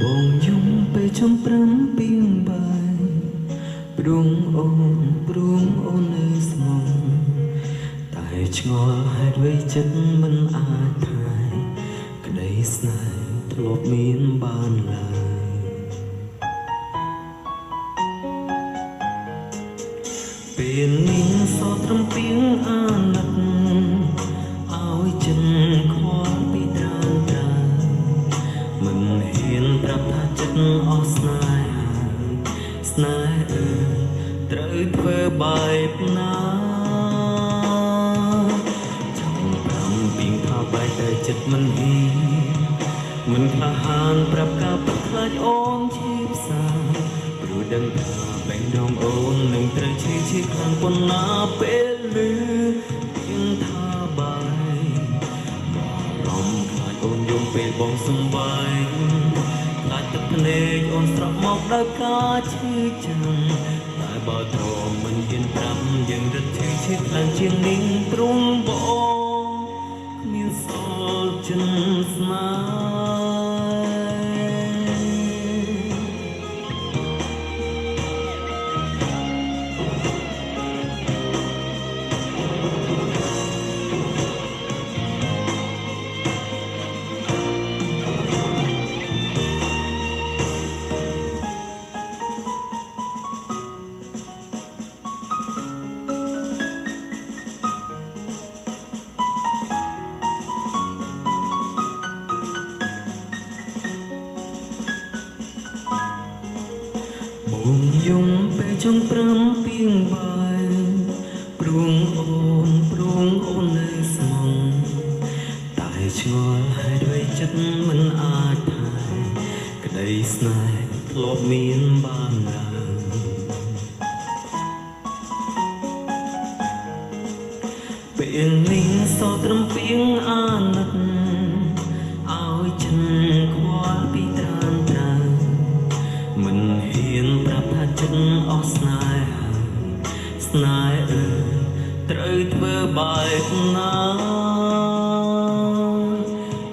បងយំពេលចំប្រាំពីងបាយព្រួងអូននៅស្មងតែឆ្ងល់ហេតុអ្វីចិត្តមិនអាចថាយក្តីស្នេហ៍ធ្លាប់មានបានឡើយពេលនេះសោត្រឹមពីងអាណិតឲ្យចិត្តខ្វល់ពីត្រានត្រាមិនហ៊ានប្រាប់ថាចិត្តអស់ស្នេហាស្នេហ៍ត្រូវធ្វើបែបណាចង់ប្រាំពីងថាបែកតែចិត្តមិនហ៊ានមិនក្លាហានប្រាប់ការពិតខ្លាចអូនឈឺផ្សាព្រោះដឹងថាបេះដូងអូននឹងត្រូវឈឺខ្លាំងប៉ុណ្ណាពេលឮពីងថាបែករំខ្លាចអូនយំពេលបងសំបែកខ្លាចទឹកភ្នែកអូនស្រក់មកដោយការឈឺចាំតែបើទ្រាំមិនហ៊ានប្រាប់យើងរត់ឈឺខ្លាំងជាងនេះព្រមបងគ្មានសល់ចិនស្នេបងយំពេលចង់ប្រាំពីងបាយព្រួងអូននៅស្មងតែឆ្ងល់ហេតុអ្វីចិត្តមិនអាចថាយក្តីស្នេហ៍ធ្លាប់មានបានឡើយពេលនេះសោត្រឹមពីងអាណិតឲ្យចិត្តខ្វល់ពីត្រានត្រាមិនហ៊ានប្រាប់ថាចិត្តអស់ស្នេហាស្នេហ៍ត្រូវធ្វើបែបណា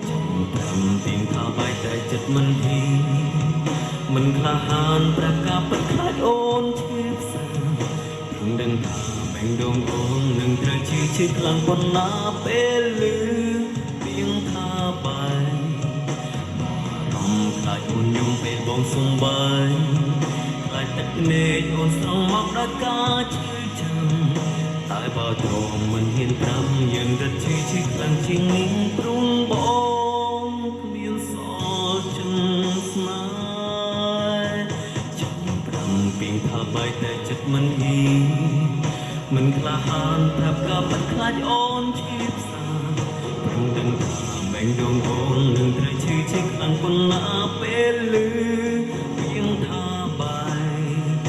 ចង់ប្រាំពីងថាបែកតែចិត្តមិនហ៊ានមិនក្លាហានប្រាប់ការពិតខ្លាចអូនឈឺផ្សាព្រោះដឹងថាបេះដូងអូននឹងត្រូវឈឺខ្លាំងប៉ុណ្ណាពេលឮពីងថាបែករំខ្លាចអូនយំពេលបងសំបែកខ្លាចទឹកភ្នែកអូនស្រង់មកដោយការឈឺចាំតែបើទ្រាំមិនហ៊ានប្រាប់យើងរត់ឈឺខ្លាំងជាងនេះព្រមបងគ្មានសល់ចិនស្នេហ៍ចង់ប្រាំពីងថាបែកតែចិត្តមិនហ៊ានមិនក្លាហានប្រាប់ការពិតខ្លាចអូនឈឺផ្សាព្រមដឹងថាបេះដូងអូននឹងត្រូវឈឺខ្លាំងប៉ុណ្ណាពេលឮពីងថាបែក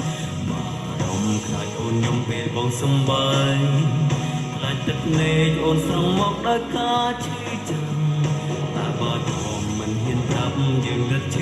បារម្ភខ្លាចអូនយំពេលបងសំបែកខ្លាចទឹកភ្នែកអូនស្រង់មកដោយការឈឺចាំតែបើទ្រាំមិនហ៊ានប្រាប់យើងរត់ឈឺ